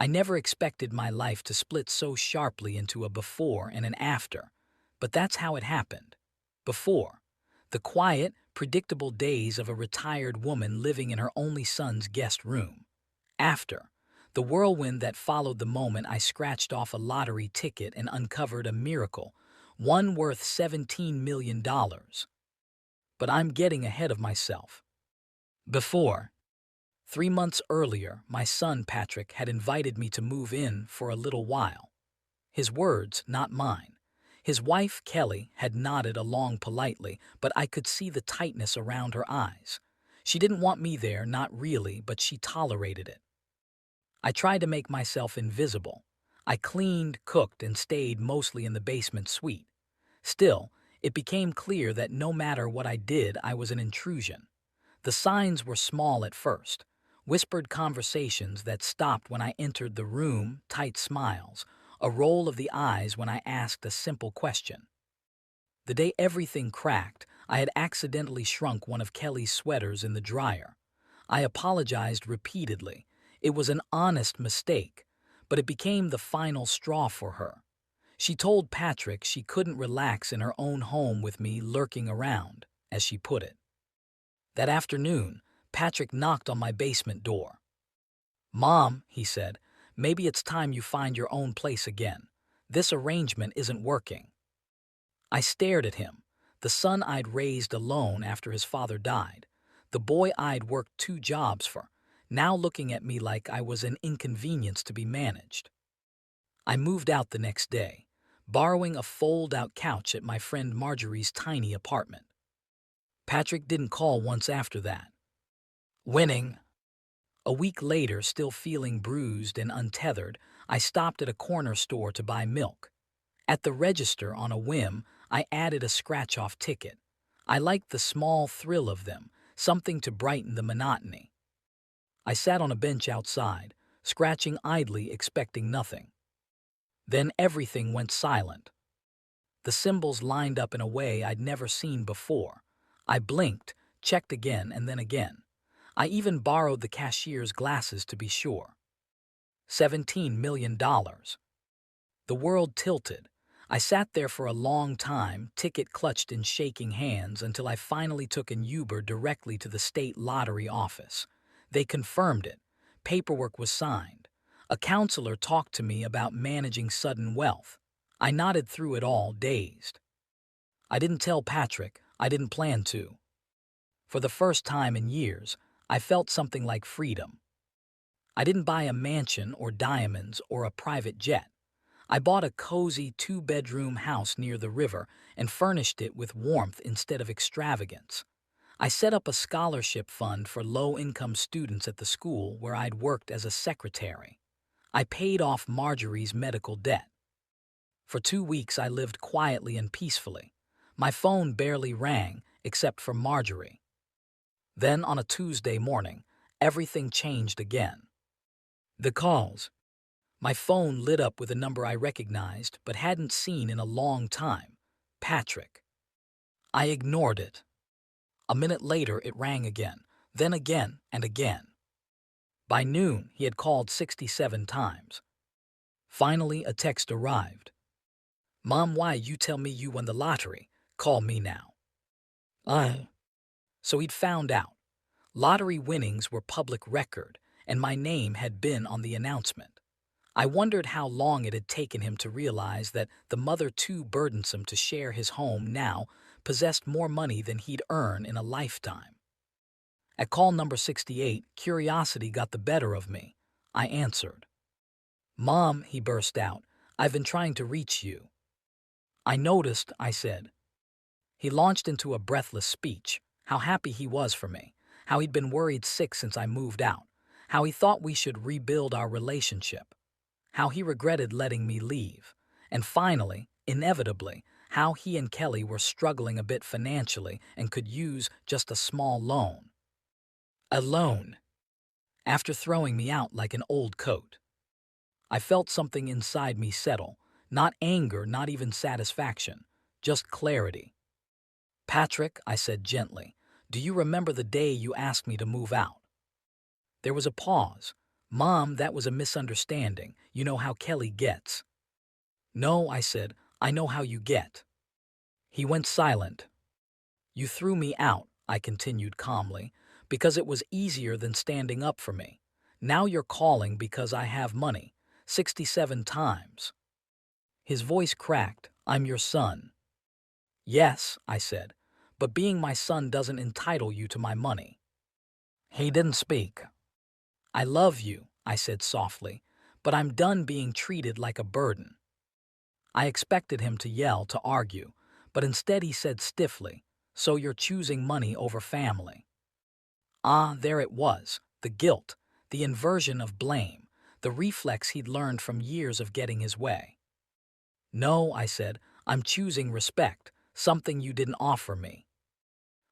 I never expected my life to split so sharply into a before and an after, but that's how it happened. Before, the quiet, predictable days of a retired woman living in her only son's guest room. After, the whirlwind that followed the moment I scratched off a lottery ticket and uncovered a miracle, one worth $17 million. But I'm getting ahead of myself. Before, 3 months earlier, my son Patrick had invited me to move in for a little while. His words, not mine. His wife, Kelly, had nodded along politely, but I could see the tightness around her eyes. She didn't want me there, not really, but she tolerated it. I tried to make myself invisible. I cleaned, cooked, and stayed mostly in the basement suite. Still, it became clear that no matter what I did, I was an intrusion. The signs were small at first. Whispered conversations that stopped when I entered the room, tight smiles, a roll of the eyes when I asked a simple question. The day everything cracked, I had accidentally shrunk one of Kelly's sweaters in the dryer. I apologized repeatedly. It was an honest mistake, but it became the final straw for her. She told Patrick she couldn't relax in her own home with me lurking around, as she put it. That afternoon, Patrick knocked on my basement door. "Mom," he said, "maybe it's time you find your own place again. This arrangement isn't working." I stared at him, the son I'd raised alone after his father died, the boy I'd worked 2 jobs for, now looking at me like I was an inconvenience to be managed. I moved out the next day, borrowing a fold-out couch at my friend Marjorie's tiny apartment. Patrick didn't call once after that. Winning. A week later, still feeling bruised and untethered, I stopped at a corner store to buy milk. At the register, on a whim, I added a scratch-off ticket. I liked the small thrill of them, something to brighten the monotony. I sat on a bench outside, scratching idly, expecting nothing. Then everything went silent. The symbols lined up in a way I'd never seen before. I blinked, checked again and then again. I even borrowed the cashier's glasses to be sure. $17 million. The world tilted. I sat there for a long time, ticket clutched in shaking hands, until I finally took an Uber directly to the state lottery office. They confirmed it. Paperwork was signed. A counselor talked to me about managing sudden wealth. I nodded through it all, dazed. I didn't tell Patrick. I didn't plan to. For the first time in years, I felt something like freedom. I didn't buy a mansion or diamonds or a private jet. I bought a cozy 2-bedroom house near the river and furnished it with warmth instead of extravagance. I set up a scholarship fund for low-income students at the school where I'd worked as a secretary. I paid off Marjorie's medical debt. For 2 weeks I lived quietly and peacefully. My phone barely rang except for Marjorie. Then on a Tuesday morning, everything changed again. The calls. My phone lit up with a number I recognized but hadn't seen in a long time. Patrick. I ignored it. A minute later it rang again, then again and again. By noon he had called 67 times. Finally a text arrived. "Mom, why you tell me you won the lottery? Call me now." So he'd found out. Lottery winnings were public record, and my name had been on the announcement. I wondered how long it had taken him to realize that the mother too burdensome to share his home now possessed more money than he'd earn in a lifetime. At call number 68, curiosity got the better of me. I answered. "Mom," he burst out, "I've been trying to reach you." "I noticed," I said. He launched into a breathless speech, how happy he was for me, how he'd been worried sick since I moved out, how he thought we should rebuild our relationship, how he regretted letting me leave, and finally, inevitably, how he and Kelly were struggling a bit financially and could use just a small loan. A loan. After throwing me out like an old coat. I felt something inside me settle, not anger, not even satisfaction, just clarity. "Patrick," I said gently, "do you remember the day you asked me to move out?" There was a pause. Mom, that was a misunderstanding. You know how Kelly gets. No, I said, I know how you get. He went silent. You threw me out, I continued calmly, because it was easier than standing up for me. Now you're calling because I have money. 67 times. His voice cracked. I'm your son. Yes, I said, but being my son doesn't entitle you to my money. He didn't speak. I love you, I said softly, but I'm done being treated like a burden. I expected him to yell, to argue, but instead he said stiffly, so you're choosing money over family. Ah, there it was, the guilt, the inversion of blame, the reflex he'd learned from years of getting his way. No, I said, I'm choosing respect, something you didn't offer me.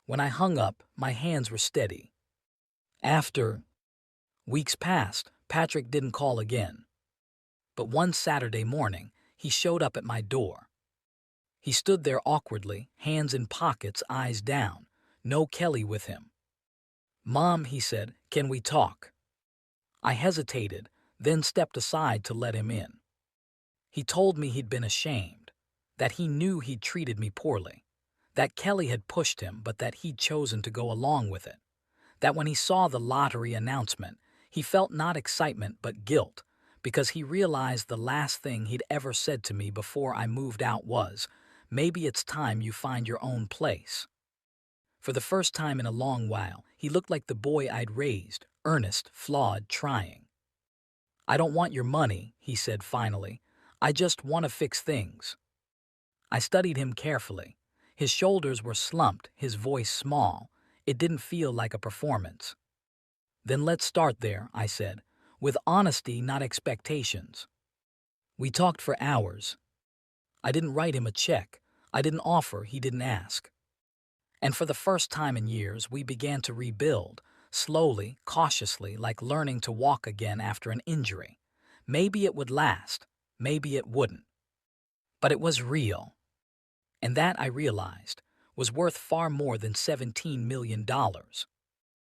When I hung up, my hands were steady. After weeks passed, Patrick didn't call again. But one Saturday morning, he showed up at my door. He stood there awkwardly, hands in pockets, eyes down, no Kelly with him. Mom, he said, can we talk? I hesitated, then stepped aside to let him in. He told me he'd been ashamed, that he knew he'd treated me poorly, that Kelly had pushed him but that he'd chosen to go along with it, that when he saw the lottery announcement, he felt not excitement but guilt, because he realized the last thing he'd ever said to me before I moved out was, maybe it's time you find your own place. For the first time in a long while, he looked like the boy I'd raised, earnest, flawed, trying. I don't want your money, he said finally. I just want to fix things. I studied him carefully. His shoulders were slumped, his voice small. It didn't feel like a performance. Then let's start there, I said, with honesty, not expectations. We talked for hours. I didn't write him a check. I didn't offer, he didn't ask. And for the first time in years, we began to rebuild, slowly, cautiously, like learning to walk again after an injury. Maybe it would last, maybe it wouldn't. But it was real. And that, I realized, was worth far more than $17 million.